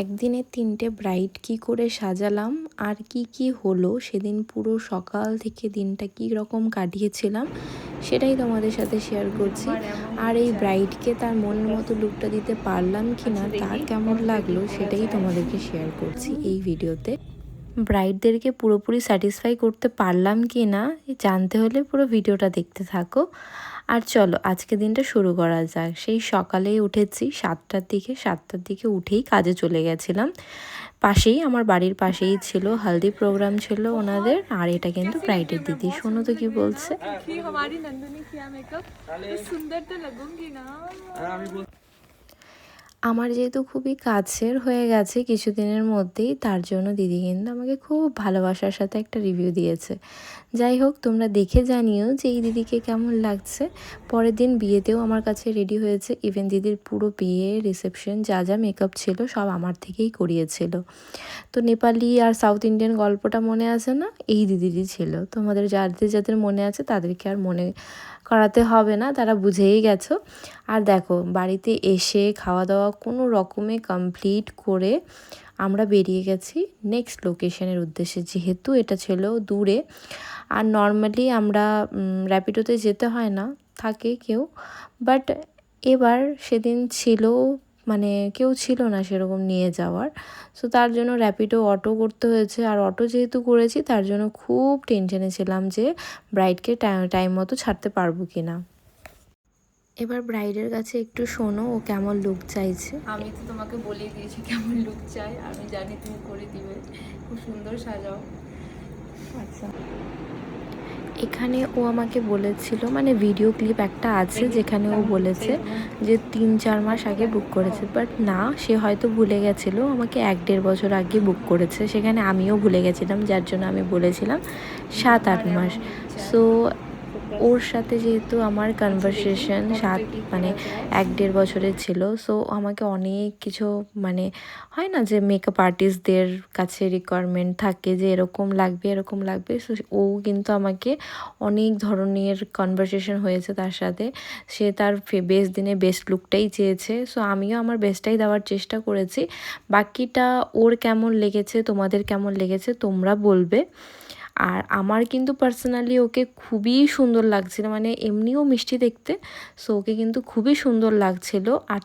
একদিনে 3টে ব্রাইড কি করে সাজালাম আর কি হলো সেদিন পুরো সকাল থেকে দিনটা কি রকম কাটিয়েছিলাম সেটাই তোমাদের সাথে শেয়ার করছি। আর এই ব্রাইডকে তার মনের মতো লুকটা দিতে পারলাম কি না, তার কেমন লাগলো সেটাই তোমাদেরকে শেয়ার করছি এই ভিডিওতে। ব্রাইডদেরকে পুরোপুরি স্যাটিসফাই করতে পারলাম কি না জানতে হলে পুরো ভিডিওটা দেখতে থাকো। আর চলো আজকে দিনটা শুরু করা যাক। সেই সকালেই উঠেছি 7টার দিকে উঠেই কাজে চলে গেছিলাম। পাশেই, আমার বাড়ির পাশেই ছিল, হালদি প্রোগ্রাম ছিল ওনাদের। আর এটা কিন্তু ব্রাইডের দিদি। শোনো তো কি বলছে। আমার যেহেতু খুবই কাছের হয়ে গেছে কিছুদিনের মধ্যেই, তার জন্য দিদি কিন্তু আমাকে খুব ভালোবাসার সাথে একটা রিভিউ দিয়েছে। যাই হোক, তোমরা দেখে জানিও যে এই দিদিকে কেমন লাগছে। পরের দিন বিয়েতেও আমার কাছে রেডি হয়েছে। ইভেন দিদির পুরো বিয়ে রিসেপশন যা যা মেকআপ ছিল সব আমার থেকেই করিয়েছিল। তো নেপালি আর সাউথ ইন্ডিয়ান গল্পটা মনে আছে না, এই দিদিরই ছিল। তোমাদের যাদের যাদের মনে আছে তাদেরকে আর মনে করাতে হবে না, তারা বুঝেই গেছো। আর দেখো, বাড়িতে এসে খাওয়া দাওয়া কোনো রকমে কমপ্লিট করে আমরা বেরিয়ে গেছি নেক্সট লোকেশনের উদ্দেশ্যে, যেহেতু এটা ছিল দূরে। আর নর্মালি আমরা র্যাপিডোতে যেতে হয় না, থাকে কেউ, বাট এবার সেদিন ছিল মানে কেউ ছিল না সেরকম নিয়ে যাওয়ার। সো তার জন্য র্যাপিডো অটো করতে হয়েছে। আর অটো যেহেতু করেছি তার জন্য খুব টেনশনে ছিলাম যে ব্রাইডকে টাইম মতো ছাড়তে পারবো কি না। এবার ব্রাইডের কাছে একটু শোনো ও কেমন লুক চাইছে। আমি তো তোমাকে বলেই দিয়েছি কেমন লুক চাই, আমি জানি তুমি করে দিবে, খুব সুন্দর সাজাও। আচ্ছা, এখানে ও আমাকে বলেছিল, মানে ভিডিও ক্লিপ একটা আছে যেখানে ও বলেছে যে 3-4 মাস আগে বুক করেছে, বাট না, সে হয়তো ভুলে গেছিলো, আমাকে 1-1.5 বছর আগে বুক করেছে। সেখানে আমিও ভুলে গেছিলাম, যার জন্য আমি বলেছিলাম 7-8 মাস। সো ওর সাথে যেহেতু আমার কনভারসেশন মানে 1-1.5 বছরের ছিল, সো আমাকে অনেক কিছু, মানে হয় না যে মেকআপ আর্টিস্টদের কাছে রিকোয়ারমেন্ট থাকে যে এরকম লাগবে এরকম লাগবে। সো ও কিন্তু আমাকে অনেক ধরনের কনভারসেশন হয়েছে তার সাথে। সে তার বেস্ট দিনে বেস্ট লুকটাই চেয়েছে। সো আমিও আমার বেস্টটাই দেওয়ার চেষ্টা করেছি। বাকিটা ওর কেমন লেগেছে, তোমাদের কেমন লেগেছে তোমরা বলবে। আর আমার কিন্তু পার্সোনালি ওকে খুবই সুন্দর লাগছিল, মানে এমনিও মিষ্টি দেখতে, সো ওকে কিন্তু খুবই সুন্দর লাগছিল। আর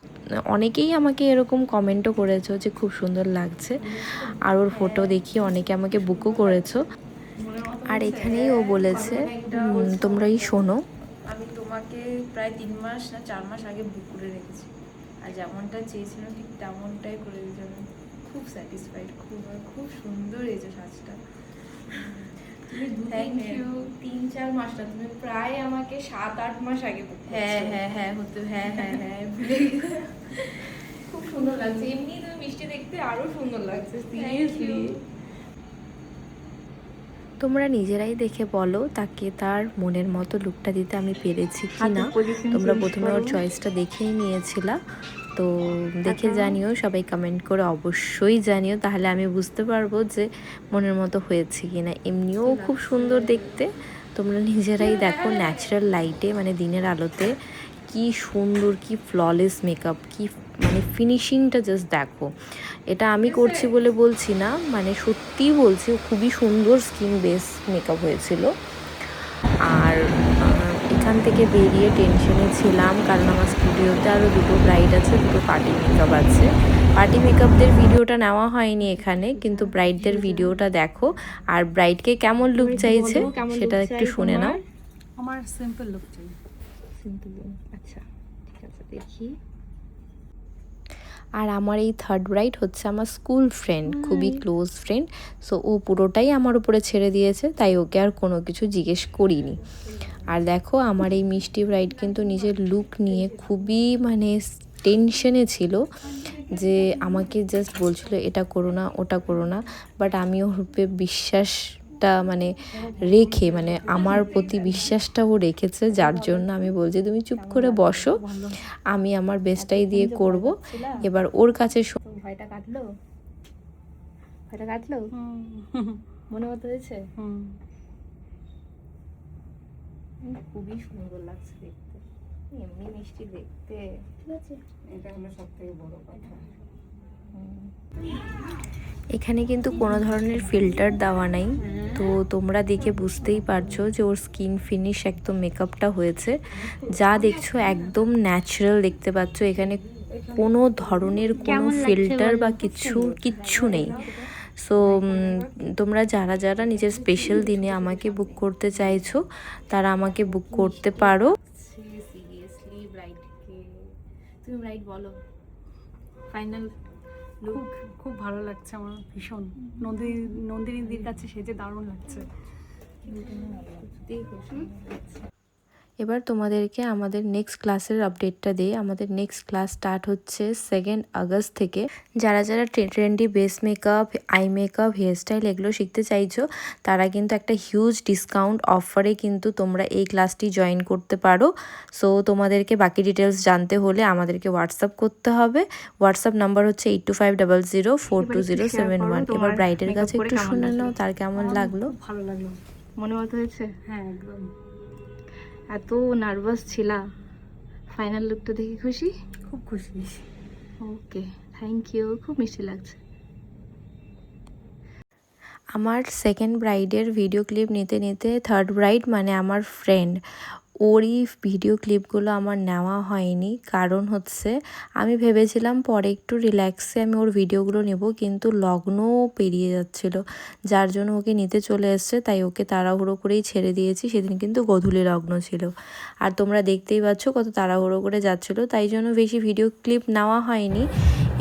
অনেকেই আমাকে এরকম কমেন্টও করেছো যে খুব সুন্দর লাগছে। আর ওর ফটো দেখিয়ে অনেকে আমাকে বুকও করেছো। আর এখানেই ও বলেছে, তোমরাই শোনো। আমি তোমাকে প্রায় 3 মাস না 4 মাস আগে বুক করে রেখেছি, আর যেমনটা চেয়েছিলাম ঠিক তেমনটাই করে দিয়েছি। আমি খুব স্যাটিসফাইড, খুব সুন্দর হয়েছে সাজটা। Thank you. 3-4 মাস না, তুমি প্রায় আমাকে 7-8 মাস আগে বুক করেছো। হ্যাঁ হতে হ্যাঁ খুব সুন্দর লাগছে, এমনি তুমি মিষ্টি দেখতে আরো সুন্দর লাগছে, সিরিয়াসলি। তোমরা নিজেরাই দেখে বলো তাকে তার মনের মতো লুকটা দিতে আমি পেরেছি কি না। তোমরা প্রথমে ওর চয়েসটা দেখেই নিয়েছিলা, তো দেখে জানিও, সবাই কমেন্ট করে অবশ্যই জানিও, তাহলে আমি বুঝতে পারবো যে মনের মতো হয়েছে কি না। এমনিও খুব সুন্দর দেখতে। তোমরা নিজেরাই দেখো ন্যাচারাল লাইটে, মানে দিনের আলোতে কি সুন্দর, কি ফ্ললেস মেকআপ, কি মানে ফিনিশিংটা জাস্ট দেখো। এটা আমি করছি বলে বলছি না, মানে সত্যিই বলছি, খুবই সুন্দর স্কিন বেস মেকআপ হয়েছিল। আর এখান থেকে বেরিয়ে টেনশনে ছিলাম, কারণ আমার স্টুডিওতে আরও 2টো ব্রাইড আছে, 2টো পার্টি মেকআপ আছে। পার্টি মেকআপদের ভিডিওটা নেওয়া হয়নি এখানে, কিন্তু ব্রাইডদের ভিডিওটা দেখো। আর ব্রাইডকে কেমন লুক চাইছে সেটা একটু শুনে নাও। আমার সিম্পল লুক চাই। সিম্পল, আচ্ছা ঠিক আছে, দেখি। আর আমার এই থার্ড ব্রাইড হচ্ছে আমার স্কুল ফ্রেন্ড, খুবই ক্লোজ ফ্রেন্ড। সো ও পুরোটাই আমার উপরে ছেড়ে দিয়েছে, তাই ওকে আর কোনো কিছু জিজ্ঞেস করিনি। আর দেখো, আমার এই মিষ্টি ব্রাইড কিন্তু নিজের লুক নিয়ে খুবই মানে টেনশনে ছিল, যে আমাকে জাস্ট বলছিল এটা করো না ওটা করো না। বাট আমি ওর উপরে বিশ্বাসটা মানে রেখে, মানে আমার প্রতি বিশ্বাসটা ও রেখেছে, যার জন্য আমি বলছি তুমি চুপ করে বসো, আমি আমার বেস্টটাই দিয়ে করব। এবার ওর কাছে ভয়টা কাটলো, ভয়টা কাটলো, মনে মতো হয়েছে। খুবই সুন্দর লাগছে দেখতে, এমনি মিষ্টি দেখতে। ঠিক আছে, এটা হলো সব থেকে বড় কথা। এখানে কিন্তু কোনো ধরনের ফিল্টার দেওয়া নাই, তো তোমরা দেখে বুঝতেই পারছো যে ওর স্কিন ফিনিশ একদম মেকআপটা হয়েছে। যা দেখছো একদম ন্যাচারাল দেখতে পাচ্ছ, এখানে কোনো ধরনের কোনো ফিল্টার বা কিচ্ছু নেই। সো তোমরা যারা যারা নিজের স্পেশাল দিনে আমাকে বুক করতে চাইছো তারা আমাকে বুক করতে পারো। সিরিয়াসলি ব্রাইডকে তুমি ব্রাইড বলো ফাইনাল খুব খুব ভালো লাগছে আমার ভীষণ। নন্দিনীদির কাছে সেজে দারুণ লাগছে। এবার তোমাদেরকে আমাদের নেক্সট ক্লাসের আপডেটটা দিই। আমাদের নেক্সট ক্লাস স্টার্ট হচ্ছে 2 আগস্ট থেকে। যারা যারা trendy base makeup, eye makeup, hairstyle এগুলো শিখতে চাইছো তারা কিন্তু একটা হিউজ ডিসকাউন্ট অফারে কিন্তু তোমরা এই ক্লাসটি জয়েন করতে পারো। সো তোমাদেরকে বাকি ডিটেলস জানতে হলে আমাদেরকে হোয়াটসঅ্যাপ করতে হবে। হোয়াটসঅ্যাপ নাম্বার হচ্ছে 8250042071। এবার ব্রাইডের কাছে একটু শুনে নাও তার কেমন লাগলো। ভালো লাগলো। মনে মতো হয়েছে? হ্যাঁ একদম। এত নার্ভাস ছিলা, ফাইনাল লুকটা দেখে খুশি? খুব খুশি। ওকে, থ্যাংক ইউ, খুব মিষ্টি লাগছে। আমার সেকেন্ড ব্রাইডের ভিডিও ক্লিপ নিতে নিতে থার্ড ব্রাইড মানে আমার ফ্রেন্ড, ওরই ভিডিও ক্লিপগুলো আমার নেওয়া হয়নি। কারণ হচ্ছে আমি ভেবেছিলাম পরে একটু রিল্যাক্সে আমি ওর ভিডিওগুলো নেব, কিন্তু লগ্নও পেরিয়ে যাচ্ছিল, যার জন্য ওকে নিতে চলে এসছে। তাই ওকে তাড়াহুড়ো করেই ছেড়ে দিয়েছি। সেদিন কিন্তু গোধূলি লগ্ন ছিল, আর তোমরা দেখতেই পাচ্ছ কত তাড়াহুড়ো করে যাচ্ছিলো, তাই জন্য বেশি ভিডিও ক্লিপ নেওয়া হয়নি।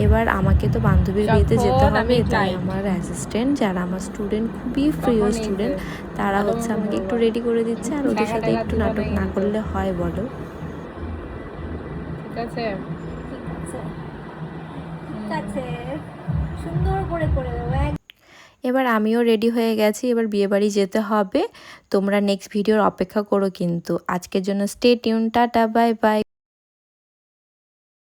এবার আমাকে তো বান্ধবীর বিয়েতে যেতে হবে, তাই আমার অ্যাসিস্ট্যান্ট যারা আমার স্টুডেন্ট, খুবই প্রিয় স্টুডেন্ট, তারা হচ্ছে আমাকে একটু রেডি করে দিচ্ছে। আর ওদের সাথে একটু নাটক না করলে হয় বলো? ঠিক আছে, সুন্দর করে করে দেবো। এবার আমিও রেডি হয়ে গেছি, এবার বিয়েবাড়ি যেতে হবে। তোমরা নেক্সট ভিডিওর অপেক্ষা করো কিন্তু। আজকের জন্য stay tune, tata, bye bye.